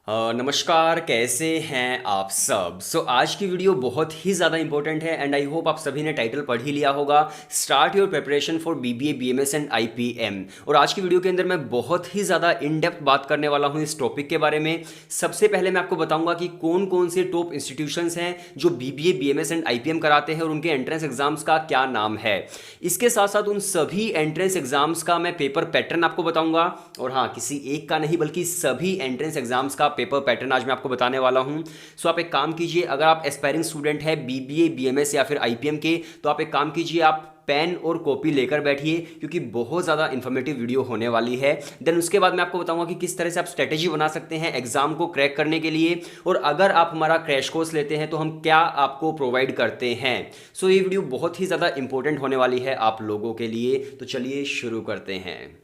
नमस्कार, कैसे हैं आप सब। आज की वीडियो बहुत ही ज़्यादा इंपॉर्टेंट है एंड आई होप आप सभी ने टाइटल पढ़ ही लिया होगा। Start your preparation for BBA BMS and IPM. और आज की वीडियो के अंदर मैं बहुत ही ज़्यादा इन डेप्थ बात करने वाला हूँ इस टॉपिक के बारे में। सबसे पहले मैं आपको बताऊंगा कि कौन कौन से टॉप इंस्टीट्यूशंस हैं जो बीबीए बीएमएस एंड आईपीएम कराते हैं और उनके एंट्रेंस एग्जाम्स का क्या नाम है। इसके साथ साथ उन सभी एंट्रेंस एग्जाम्स का मैं पेपर पैटर्न आपको बताऊंगा। और हाँ, किसी एक का नहीं बल्कि सभी एंट्रेंस एग्जाम्स का पेपर पैटर्न आज मैं आपको बताने वाला हूं। आप एक काम कीजिए, अगर आप एस्पायरिंग स्टूडेंट है बीबीए बीएमएस या फिर आईपीएम के, तो आप एक काम कीजिए, आप पेन और कॉपी लेकर बैठिए क्योंकि बहुत ज़्यादा इन्फॉर्मेटिव वीडियो होने वाली है। देन उसके बाद मैं आपको बताऊंगा कि किस तरह से आप स्ट्रेटेजी बना सकते हैं एग्जाम को क्रैक करने के लिए, और अगर आप हमारा क्रैश कोर्स लेते हैं तो हम क्या आपको प्रोवाइड करते हैं। ये वीडियो बहुत ही ज़्यादा इंपॉर्टेंट होने वाली है आप लोगों के लिए। तो चलिए शुरू करते हैं।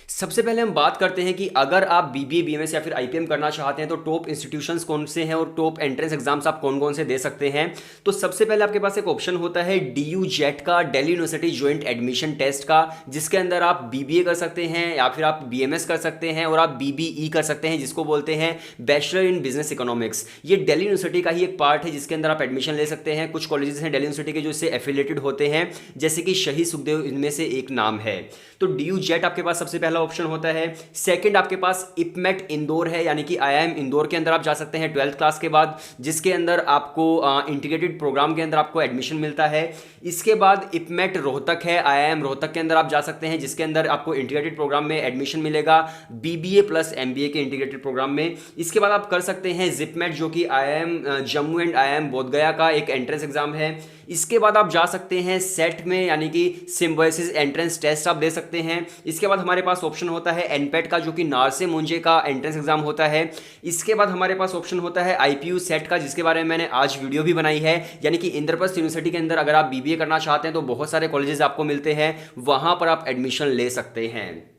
सबसे पहले हम बात करते हैं कि अगर आप बीबीए बीएमएस या फिर आईपीएम करना चाहते हैं तो टॉप इंस्टीट्यूशंस कौन से हैं और टॉप एंट्रेंस एग्जाम्स आप कौन कौन से दे सकते हैं। तो सबसे पहले आपके पास एक ऑप्शन होता है डीयू जेट का, Delhi university joint admission test का, जिसके अंदर आप बीबीए कर सकते हैं या फिर आप बीएमएस कर सकते हैं और आप बीबीई कर सकते हैं, जिसको बोलते हैं बैचलर इन बिजनेस इकोनॉमिक्स। ये दिल्ली यूनिवर्सिटी का ही एक पार्ट है जिसके अंदर आप एडमिशन ले सकते हैं। कुछ कॉलेजेस हैं दिल्ली यूनिवर्सिटी के जो इससे एफिलेटेड होते हैं, जैसे कि शहीद सुखदेव इनमें से एक नाम है। तो डीयू जेट आपके पास सबसे पहला ऑप्शन होता है। सेकंड आपके पास इपमेट इंदौर है, यानी कि आईआईएम इंदौर के अंदर आप जा सकते हैं 12th क्लास के बाद, जिसके अंदर आपको इंटीग्रेटेड प्रोग्राम के अंदर आपको एडमिशन मिलता है। इसके बाद इपमेट रोहतक है, आईआईएम रोहतक के अंदर आप जा सकते हैं, जिसके अंदर आपको इंटीग्रेटेड प्रोग्राम में एडमिशन मिलेगा बीबीए प्लस एमबीए के इंटीग्रेटेड प्रोग्राम में। इसके बाद आप कर सकते हैं जिपमेट, जो कि IIM Jammu and IIM Bodh Gaya का एक एंट्रेंस एग्जाम है। इसके बाद आप जा सकते हैं सेट में, यानी कि सिम्बायोसिस एंट्रेंस टेस्ट आप दे सकते हैं। इसके बाद हमारे पास ऑप्शन होता है एनपेट का, जो कि नारसे मुंजे का एंट्रेंस एग्जाम होता है। इसके बाद हमारे पास ऑप्शन होता है आईपीयू सेट का, जिसके बारे में मैंने आज वीडियो भी बनाई है। यानी कि इंद्रप्रस्थ यूनिवर्सिटी के अंदर अगर आप बीबीए करना चाहते हैं तो बहुत सारे कॉलेजेस आपको मिलते हैं, वहां पर आप एडमिशन ले सकते हैं।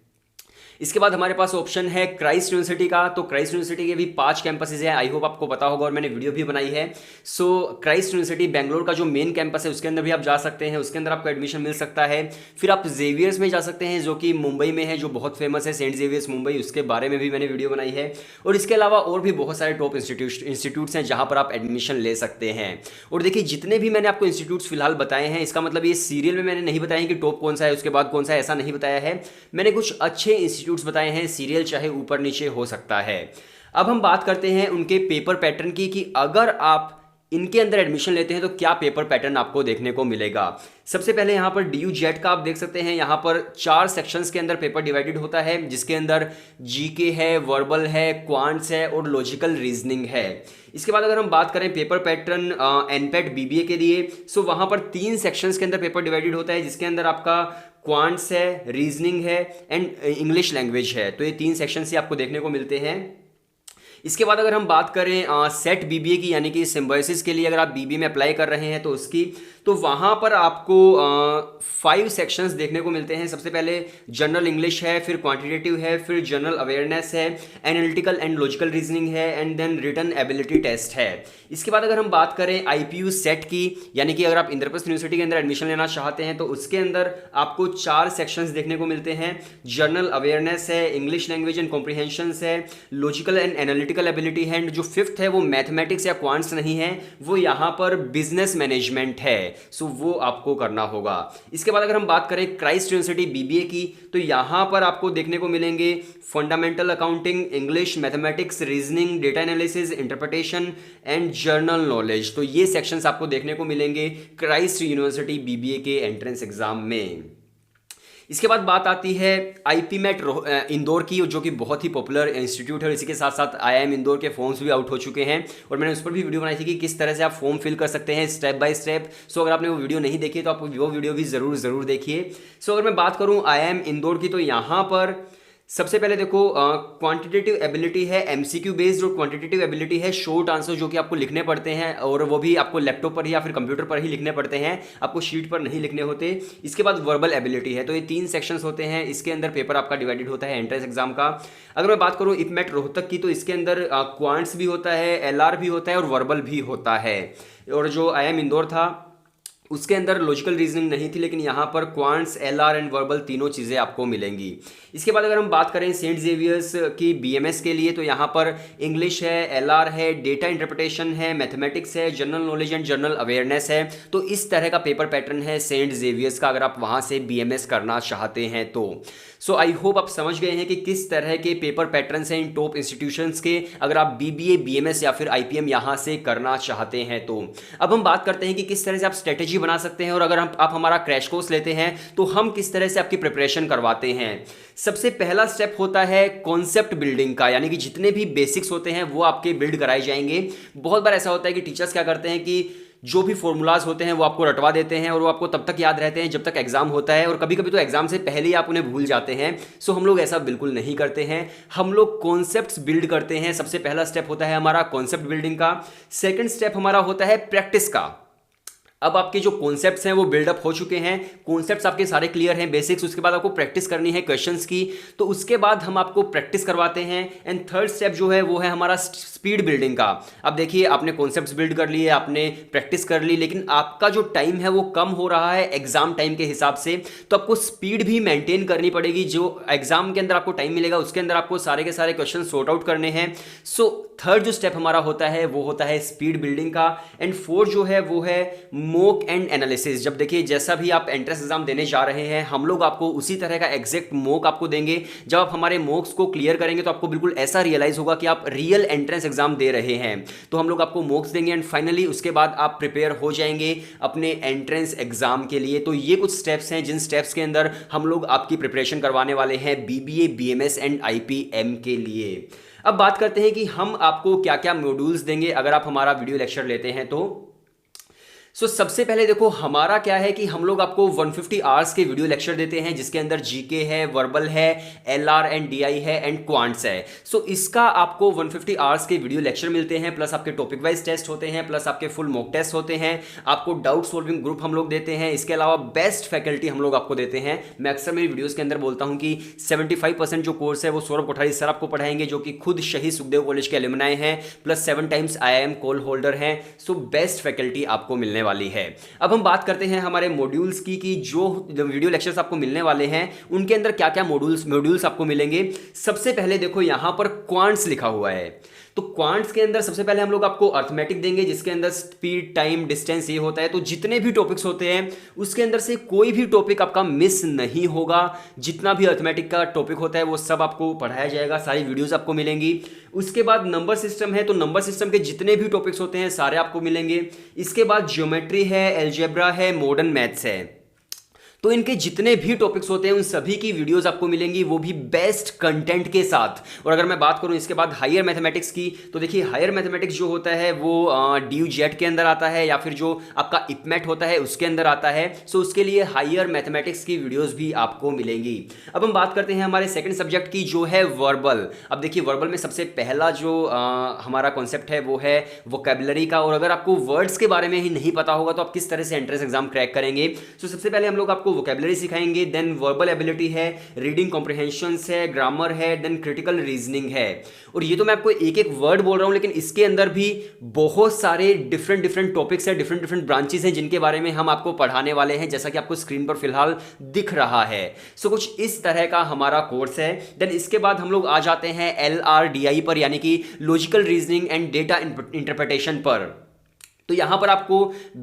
इसके बाद हमारे पास ऑप्शन है क्राइस्ट यूनिवर्सिटी का। तो क्राइस्ट यूनिवर्सिटी के भी 5 कैंपसेस हैं, आई होप आपको पता होगा और मैंने वीडियो भी बनाई है। क्राइस्ट यूनिवर्सिटी बेंगलोर का जो मेन कैंपस है उसके अंदर भी आप जा सकते हैं, उसके अंदर आपको एडमिशन मिल सकता है। फिर आप जेवियर्स में जा सकते हैं, जो कि मुंबई में है, जो बहुत फेमस है, सेंट जेवियर्स मुंबई, उसके बारे में भी मैंने वीडियो बनाई है। और इसके अलावा और भी बहुत सारे टॉप इंस्टीट्यूट्स हैं जहां पर आप एडमिशन ले सकते हैं। और देखिए, जितने भी मैंने आपको इंस्टीट्यूट्स फिलहाल बताए हैं, इसका मतलब ये सीरियल में मैंने नहीं बताया कि टॉप कौन सा है उसके बाद कौन सा है, ऐसा नहीं बताया है। मैंने कुछ अच्छे इंस्टीट्यूट्स बताए हैं, सीरियल चाहे ऊपर नीचे हो सकता है। अब हम बात करते हैं उनके पेपर पैटर्न की, कि अगर आप इनके अंदर एडमिशन लेते हैं तो क्या पेपर पैटर्न आपको देखने को मिलेगा। सबसे पहले यहां पर डीयू जेट का आप देख सकते हैं, यहां पर 4 सेक्शंस के अंदर पेपर डिवाइडेड होता है, जिसके अंदर जीके है, वर्बल है, क्वांट्स है और लॉजिकल रीजनिंग है। इसके बाद अगर हम बात करें पेपर पैटर्न एनपेट बीबीए के लिए, वहां पर 3 सेक्शंस के अंदर पेपर डिवाइडेड होता है, जिसके अंदर आपका क्वांट्स है, रीजनिंग है एंड इंग्लिश लैंग्वेज है। तो ये 3 सेक्शन से आपको देखने को मिलते हैं। इसके बाद अगर हम बात करें सेट बीबीए की, यानी कि सिम्बायोसिस के लिए अगर आप बीबीए में अप्लाई कर रहे हैं तो उसकी, तो वहाँ पर आपको 5 सेक्शंस देखने को मिलते हैं। सबसे पहले जनरल इंग्लिश है, फिर क्वांटिटेटिव है, फिर जनरल अवेयरनेस है, एनालिटिकल एंड लॉजिकल रीजनिंग है and then written ability test है। इसके बाद अगर हम बात करें आईपीयू सेट की, यानी कि अगर आप इंद्रप्रस्थ यूनिवर्सिटी के अंदर एडमिशन लेना चाहते हैं तो उसके अंदर आपको 4 सेक्शंस देखने को मिलते हैं। जनरल अवेयरनेस है, इंग्लिश लैंग्वेज एंड कॉम्प्रिहेंशंस है, लॉजिकल एंड एनालिटिकल एबिलिटी है एंड जो 5th है वो मैथमेटिक्स या क्वांट्स नहीं है, वो यहाँ पर बिजनेस मैनेजमेंट है। वो आपको करना होगा। इसके बाद अगर हम बात करें क्राइस्ट यूनिवर्सिटी बीबीए की, तो यहां पर आपको देखने को मिलेंगे fundamental accounting, English, mathematics, reasoning, data analysis, interpretation and general knowledge. तो ये सेक्शंस आपको देखने को मिलेंगे क्राइस्ट यूनिवर्सिटी बीबीए के एंट्रेंस एग्जाम में। इसके बाद बात आती है आईपीमेट इंदौर की, जो कि बहुत ही पॉपुलर इंस्टीट्यूट है। और इसी के साथ साथ आईआईएम इंदौर के फॉर्म्स भी आउट हो चुके हैं और मैंने उस पर भी वीडियो बनाई थी कि किस तरह से आप फॉर्म फिल कर सकते हैं स्टेप बाय स्टेप। अगर आपने वो वीडियो नहीं देखी तो आप वो वीडियो भी ज़रूर देखिए। अगर मैं बात करूँ आईआईएम इंदौर की, तो यहाँ पर सबसे पहले देखो, क्वांटिटेटिव एबिलिटी है एमसीक्यू बेस्ड और क्वांटिटेटिव एबिलिटी है शॉर्ट आंसर, जो कि आपको लिखने पड़ते हैं और वो भी आपको लैपटॉप पर ही या फिर कंप्यूटर पर ही लिखने पड़ते हैं, आपको शीट पर नहीं लिखने होते। इसके बाद वर्बल एबिलिटी है। तो ये 3 सेक्शंस होते हैं, इसके अंदर पेपर आपका डिवाइडेड होता है एंट्रेंस एग्जाम का। अगर मैं बात करूँ इपमेट रोहतक की, तो इसके अंदर क्वांट्स भी होता है, एलआर भी होता है और वर्बल भी होता है। और जो आईआईएम इंदौर था उसके अंदर लॉजिकल रीजनिंग नहीं थी, लेकिन यहाँ पर क्वांट्स, एलआर एंड वर्बल तीनों चीज़ें आपको मिलेंगी। इसके बाद अगर हम बात करें सेंट जेवियर्स की बीएमएस के लिए, तो यहाँ पर इंग्लिश है, एलआर है, डेटा इंटरप्रिटेशन है, मैथमेटिक्स है, general knowledge and general awareness है। तो इस तरह का पेपर पैटर्न है सेंट जेवियर्स का, अगर आप वहाँ से बीएमएस करना चाहते हैं तो। सो आई होप आप समझ गए हैं कि किस तरह के पेपर पैटर्न्स हैं इन टॉप इंस्टीट्यूशंस के, अगर आप बीबीए, बीएमएस या फिर आईपीएम यहाँ से करना चाहते हैं तो। अब हम बात करते हैं कि किस तरह से आप स्ट्रेटेजी बना सकते हैं, और अगर आप हमारा क्रैश कोर्स लेते हैं तो हम किस तरह से आपकी प्रिपरेशन करवाते हैं। सबसे पहला स्टेप होता है कॉन्सेप्ट बिल्डिंग का, यानी कि जितने भी बेसिक्स होते हैं वो आपके बिल्ड कराए जाएंगे। बहुत बार ऐसा होता है कि टीचर्स क्या करते हैं कि जो भी फॉर्मूलाज होते हैं वो आपको रटवा देते हैं, और वो आपको तब तक याद रहते हैं जब तक एग्जाम होता है, और कभी कभी तो एग्जाम से पहले ही आप उन्हें भूल जाते हैं। सो हम लोग ऐसा बिल्कुल नहीं करते हैं, हम लोग कॉन्सेप्ट्स बिल्ड करते हैं। सबसे पहला स्टेप होता है हमारा कॉन्सेप्ट बिल्डिंग का। सेकंड स्टेप हमारा होता है प्रैक्टिस का। अब आपके जो कॉन्सेप्ट्स हैं वो बिल्डअप हो चुके हैं, कॉन्सेप्ट्स आपके सारे क्लियर हैं, बेसिक्स, उसके बाद आपको प्रैक्टिस करनी है क्वेश्चंस की, तो उसके बाद हम आपको प्रैक्टिस करवाते हैं। एंड थर्ड स्टेप जो है वो है हमारा स्पीड बिल्डिंग का। अब देखिए, आपने कॉन्सेप्ट्स बिल्ड कर लिए, आपने प्रैक्टिस कर ली, लेकिन आपका जो टाइम है वो कम हो रहा है एग्जाम टाइम के हिसाब से, तो आपको स्पीड भी मेंटेन करनी पड़ेगी। जो एग्जाम के अंदर आपको टाइम मिलेगा उसके अंदर आपको सारे के सारे क्वेश्चन सॉर्ट आउट करने हैं। सो थर्ड जो स्टेप हमारा होता है वो होता है स्पीड बिल्डिंग का। एंड फोर्थ जो है वो है मॉक एंड एनालिसिस। जब देखिए, जैसा भी आप एंट्रेंस एग्जाम देने जा रहे हैं, हम लोग आपको उसी तरह का एग्जैक्ट मॉक आपको देंगे। जब आप हमारे मॉक्स को क्लियर करेंगे तो आपको बिल्कुल ऐसा रियलाइज होगा कि आप रियल एंट्रेंस एग्जाम दे रहे हैं। तो हम लोग आपको मॉक्स देंगे, एंड फाइनली उसके बाद आप प्रिपेयर हो जाएंगे अपने एंट्रेंस एग्जाम के लिए। तो ये कुछ स्टेप्स हैं जिन स्टेप्स के अंदर हम लोग आपकी प्रिपरेशन करवाने वाले हैं बीबीए, बीएमएस एंड आईपीएम के लिए। अब बात करते हैं कि हम आपको क्या क्या मॉड्यूल्स देंगे अगर आप हमारा वीडियो लेक्चर लेते हैं तो। सबसे पहले देखो, हमारा क्या है कि हम लोग आपको 150 आवर्स के वीडियो लेक्चर देते हैं, जिसके अंदर जीके है, वर्बल है, एलआर एंड डीआई है, एंड क्वांट्स है। इसका आपको 150 आवर्स के वीडियो लेक्चर मिलते हैं, प्लस आपके टॉपिक वाइज टेस्ट होते हैं, प्लस आपके फुल मॉक टेस्ट होते हैं, आपको डाउट सॉल्विंग ग्रुप हम लोग देते हैं। इसके अलावा बेस्ट फैकल्टी हम लोग आपको देते हैं। मैं अक्सर मेरी वीडियोस के अंदर बोलता हूं कि 75% जो कोर्स है वो सौरभ कोठारी सर आपको पढ़ाएंगे, जो कि खुद शहीद सुखदेव कॉलेज के एलुमनाई हैं, plus 7 times IIM call holder हैं। बेस्ट फैकल्टी आपको मिलने वाली है। अब हम बात करते हैं हमारे मॉड्यूल्स की, कि जो वीडियो लेक्चर्स आपको मिलने वाले हैं उनके अंदर क्या क्या मॉड्यूल्स आपको मिलेंगे। सबसे पहले देखो, यहां पर क्वांट्स लिखा हुआ है, तो क्वांट्स के अंदर सबसे पहले हम लोग आपको अर्थमेटिक देंगे, जिसके अंदर स्पीड, टाइम, डिस्टेंस ये होता है। तो जितने भी टॉपिक्स होते हैं उसके अंदर से कोई भी टॉपिक आपका मिस नहीं होगा। जितना भी अर्थमेटिक का टॉपिक होता है वो सब आपको पढ़ाया जाएगा, सारी वीडियोस आपको मिलेंगी। उसके बाद नंबर सिस्टम है, तो नंबर सिस्टम के जितने भी टॉपिक्स होते हैं सारे आपको मिलेंगे। इसके बाद ज्योमेट्री है, अलजेब्रा है, मॉडर्न मैथ्स है। तो इनके जितने भी टॉपिक्स होते हैं उन सभी की वीडियोस आपको मिलेंगी, वो भी बेस्ट कंटेंट के साथ। और अगर मैं बात करूं इसके बाद हायर मैथमेटिक्स की, तो देखिए हायर मैथमेटिक्स जो होता है वो ड्यू जेट के अंदर आता है, या फिर जो आपका इपमेट होता है उसके अंदर आता है। उसके लिए हायर मैथमेटिक्स की वीडियोस भी आपको मिलेंगी। अब हम बात करते हैं हमारे सेकंड सब्जेक्ट की, जो है वर्बल। अब देखिए, वर्बल में सबसे पहला जो हमारा कॉन्सेप्ट है वो है वोकैबुलरी का। और अगर आपको वर्ड्स के बारे में ही नहीं पता होगा तो आप किस तरह से एंट्रेंस एग्जाम क्रैक करेंगे। सबसे पहले हम लोग आपको वोकैबुलरी सिखाएंगे, देन वर्बल एबिलिटी है, रीडिंग कॉम्प्रिहेंशंस है, ग्रामर है, देन क्रिटिकल रीजनिंग है। और ये तो मैं आपको एक एक वर्ड बोल रहा हूं, लेकिन इसके अंदर भी बहुत सारे डिफरेंट टॉपिक्स हैं, डिफरेंट ब्रांचेस हैं, जिनके बारे में हम आपको पढ़ाने वाले हैं, जैसा कि आपको स्क्रीन पर फिलहाल दिख रहा है। कुछ इस तरह का हमारा कोर्स है। देन इसके बाद हम लोग आ जाते हैं LRDI पर, यानी कि logical reasoning and data interpretation पर। तो यहाँ पर आपको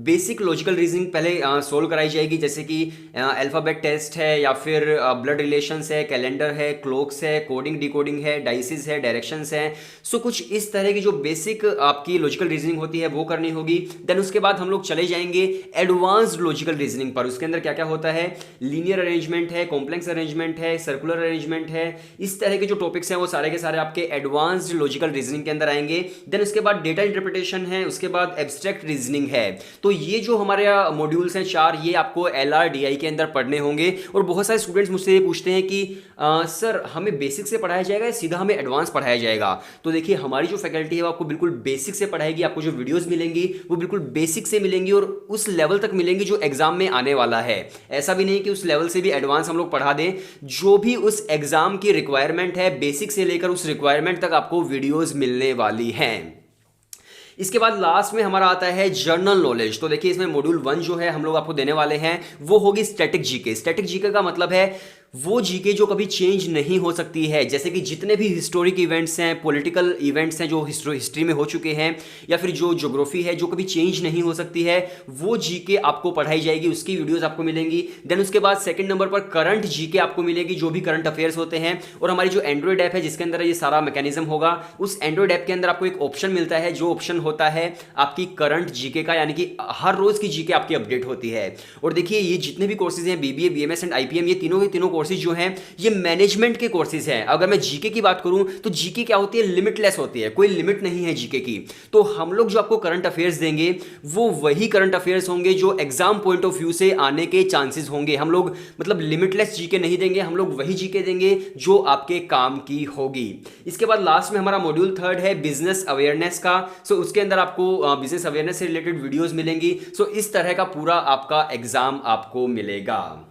बेसिक लॉजिकल रीजनिंग पहले सोल्व कराई जाएगी, जैसे कि अल्फ़ाबेट टेस्ट है, या फिर ब्लड रिलेशंस है, कैलेंडर है, क्लॉक्स है, कोडिंग डिकोडिंग है, डाइसिस है, डायरेक्शंस है। कुछ इस तरह की जो बेसिक आपकी लॉजिकल रीजनिंग होती है वो करनी होगी। देन उसके बाद हम लोग चले जाएंगे एडवांस्ड लॉजिकल रीजनिंग पर। उसके अंदर क्या क्या होता है, लीनियर अरेंजमेंट है, कॉम्प्लेक्स अरेंजमेंट है, सर्कुलर अरेंजमेंट है। इस तरह के जो टॉपिक्स हैं वो सारे के सारे आपके एडवांस्ड लॉजिकल रीजनिंग के अंदर आएंगे। देन उसके बाद डेटा इंटरप्रिटेशन है, उसके बाद एब्स्ट्रैक्ट रीजनिंग है। तो ये जो हमारे मॉड्यूल्स हैं 4, ये आपको LRDI के अंदर पढ़ने होंगे। और बहुत सारे स्टूडेंट्स मुझसे ये पूछते हैं कि सर हमें बेसिक से पढ़ाया जाएगा या सीधा हमें एडवांस पढ़ाया जाएगा। तो देखिए, हमारी जो फैकल्टी है वो आपको बिल्कुल बेसिक से पढ़ाएगी। आपको जो वीडियोस मिलेंगी वो बिल्कुल बेसिक से मिलेंगी, और उस लेवल तक मिलेंगी जो एग्जाम में आने वाला है। ऐसा भी नहीं कि उस लेवल से भी एडवांस हम लोग पढ़ा दें। जो भी उस एग्जाम की रिक्वायरमेंट है, बेसिक से लेकर उस रिक्वायरमेंट तक आपको वीडियोस मिलने वाली हैं। इसके बाद लास्ट में हमारा आता है जनरल नॉलेज। तो देखिए इसमें मॉड्यूल 1 जो है हम लोग आपको देने वाले हैं वो होगी स्टैटिक जीके। स्टैटिक जीके का मतलब है वो जीके जो कभी चेंज नहीं हो सकती है, जैसे कि जितने भी हिस्टोरिक इवेंट्स हैं, पॉलिटिकल इवेंट्स हैं जो हिस्ट्री में हो चुके हैं, या फिर जो ज्योग्राफी है जो कभी चेंज नहीं हो सकती है, वो जीके आपको पढ़ाई जाएगी, उसकी वीडियोस आपको मिलेंगी। देन उसके बाद सेकंड नंबर पर करंट जीके आपको मिलेगी, जो भी करंट अफेयर्स होते हैं। और हमारी जो एंड्रॉइड ऐप है जिसके अंदर ये सारा मैकेनिज्म होगा, उस एंड्रॉइड ऐप के अंदर आपको एक ऑप्शन मिलता है, जो ऑप्शन होता है आपकी करंट जीके का, यानी कि हर रोज की जीके आपकी अपडेट होती है। और देखिए ये जितने भी कोर्सेज हैं, बीबीए, बीएमएस एंड आईपीएम, ये तीनों के तीनों कोर्सेज जो हैं ये मैनेजमेंट के कोर्सेज हैं। अगर मैं जीके की बात करूं तो जीके क्या होती है, लिमिटलेस होती है, कोई लिमिट नहीं है जीके की। तो हम लोग जो आपको करंट अफेयर्स देंगे वो वही करंट अफेयर्स होंगे जो एग्जाम पॉइंट ऑफ व्यू से आने के चांसेस होंगे। हम लोग मतलब लिमिटलेस जीके नहीं देंगे, हम लोग वही जीके देंगे जो आपके काम की होगी। इसके बाद लास्ट में हमारा मॉड्यूल 3 है बिजनेस अवेयरनेस का। सो उसके अंदर आपको बिजनेस अवेयरनेस से रिलेटेड वीडियोस मिलेंगी। सो इस तरह का पूरा आपका एग्जाम आपको मिलेगा।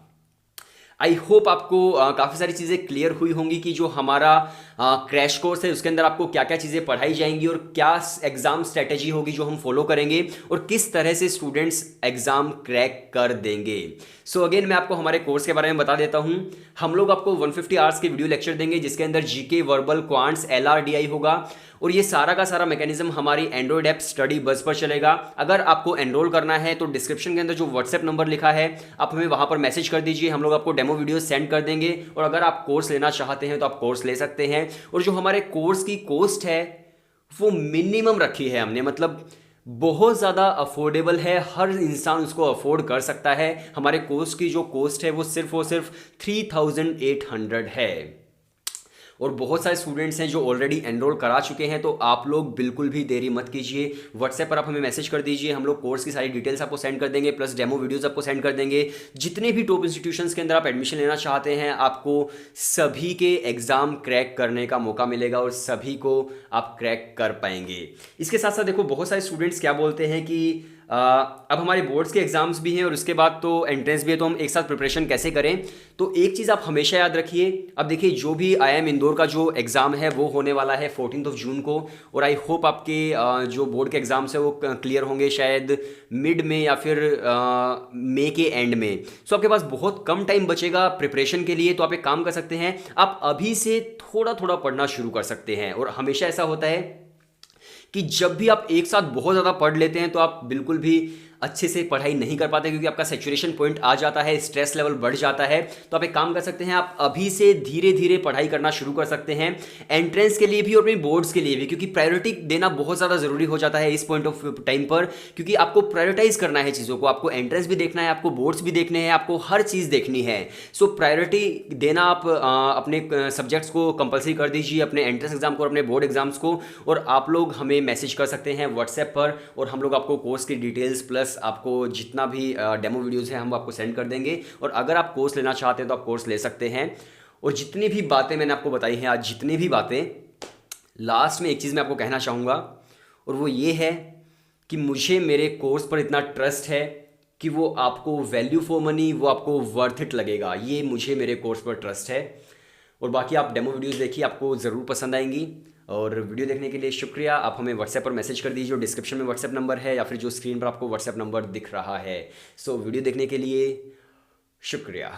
आई होप आपको काफ़ी सारी चीज़ें क्लियर हुई होंगी कि जो हमारा क्रैश कोर्स है उसके अंदर आपको क्या क्या चीज़ें पढ़ाई जाएंगी और क्या एग्ज़ाम स्ट्रेटेजी होगी जो हम फॉलो करेंगे और किस तरह से स्टूडेंट्स एग्ज़ाम क्रैक कर देंगे। सो अगेन मैं आपको हमारे कोर्स के बारे में बता देता हूं। हम लोग आपको 150 आवर्स के वीडियो लेक्चर देंगे जिसके अंदर जीके, वर्बल, क्वांट्स, LRDI होगा। और ये सारा का सारा मैकेनिज्म हमारी एंड्रॉइड ऐप स्टडी बस पर चलेगा। अगर आपको एनरोल करना है तो डिस्क्रिप्शन के अंदर जो व्हाट्सएप नंबर लिखा है आप हमें वहां पर मैसेज कर दीजिए, हम लोग आपको डेमो वीडियो सेंड कर देंगे। और अगर आप कोर्स लेना चाहते हैं तो आप कोर्स ले सकते हैं। और जो हमारे कोर्स की कॉस्ट है वो मिनिमम रखी है हमने, मतलब बहुत ज़्यादा अफोर्डेबल है, हर इंसान उसको अफोर्ड कर सकता है। हमारे कोर्स की जो कॉस्ट है वो सिर्फ 3800 है। और बहुत सारे स्टूडेंट्स हैं जो ऑलरेडी एनरोल करा चुके हैं, तो आप लोग बिल्कुल भी देरी मत कीजिए। व्हाट्सएप पर आप हमें मैसेज कर दीजिए, हम लोग कोर्स की सारी डिटेल्स आपको सेंड कर देंगे, प्लस डेमो वीडियोस आपको सेंड कर देंगे। जितने भी टॉप इंस्टीट्यूशंस के अंदर आप एडमिशन लेना चाहते हैं आपको सभी के एग्ज़ाम क्रैक करने का मौका मिलेगा और सभी को आप क्रैक कर पाएंगे। इसके साथ साथ देखो बहुत सारे स्टूडेंट्स क्या बोलते हैं कि अब हमारे बोर्ड्स के एग्जाम्स भी हैं और उसके बाद तो एंट्रेंस भी है, तो हम एक साथ प्रिपरेशन कैसे करें। तो एक चीज़ आप हमेशा याद रखिए, अब देखिए जो भी IIM इंदौर का जो एग्ज़ाम है वो होने वाला है 14 जून को। और आई होप आपके जो बोर्ड के एग्ज़ाम्स है वो क्लियर होंगे शायद मिड में या फिर मई के एंड में। सो आपके पास बहुत कम टाइम बचेगा प्रिपरेशन के लिए, तो आप एक काम कर सकते हैं, आप अभी से थोड़ा थोड़ा पढ़ना शुरू कर सकते हैं। और हमेशा ऐसा होता है कि जब भी आप एक साथ बहुत ज़्यादा पढ़ लेते हैं तो आप बिल्कुल भी अच्छे से पढ़ाई नहीं कर पाते, क्योंकि आपका सैचुरेशन पॉइंट आ जाता है, स्ट्रेस लेवल बढ़ जाता है। तो आप एक काम कर सकते हैं, आप अभी से धीरे धीरे पढ़ाई करना शुरू कर सकते हैं, एंट्रेंस के लिए भी और अपनी बोर्ड्स के लिए भी, क्योंकि प्रायोरिटी देना बहुत ज़्यादा ज़रूरी हो जाता है इस पॉइंट ऑफ टाइम पर, क्योंकि आपको प्रायोरिटाइज करना है चीज़ों को, आपको एंट्रेंस भी देखना है, आपको बोर्ड्स भी देखने हैं, आपको हर चीज़ देखनी है। सो प्रायोरिटी देना आप अपने सब्जेक्ट्स को कंपलसरी कर दीजिए, अपने एंट्रेंस एग्जाम को और अपने बोर्ड एग्जाम्स को। और आप लोग हमें मैसेज कर सकते हैं व्हाट्सएप पर, और हम लोग आपको कोर्स की डिटेल्स प्लस आपको जितना भी डेमो वीडियोस है हम आपको सेंड कर देंगे। और अगर आप कोर्स लेना चाहते हैं तो आप कोर्स ले सकते हैं। और जितनी भी बातें मैंने आपको बताई हैं आज, जितनी भी बातें, लास्ट में एक चीज़ मैं आपको कहना चाहूँगा, और वो ये है कि मुझे मेरे कोर्स पर इतना ट्रस्ट है कि वो आपको वैल्यू फॉर मनी, वो आपको वर्थ इट लगेगा। ये मुझे मेरे कोर्स पर ट्रस्ट है। और बाकी आप डेमो वीडियोस देखिए, आपको ज़रूर पसंद आएंगी। और वीडियो देखने के लिए शुक्रिया। आप हमें व्हाट्सएप पर मैसेज कर दीजिए, डिस्क्रिप्शन में व्हाट्सएप नंबर है या फिर जो स्क्रीन पर आपको व्हाट्सएप नंबर दिख रहा है। सो वीडियो देखने के लिए शुक्रिया।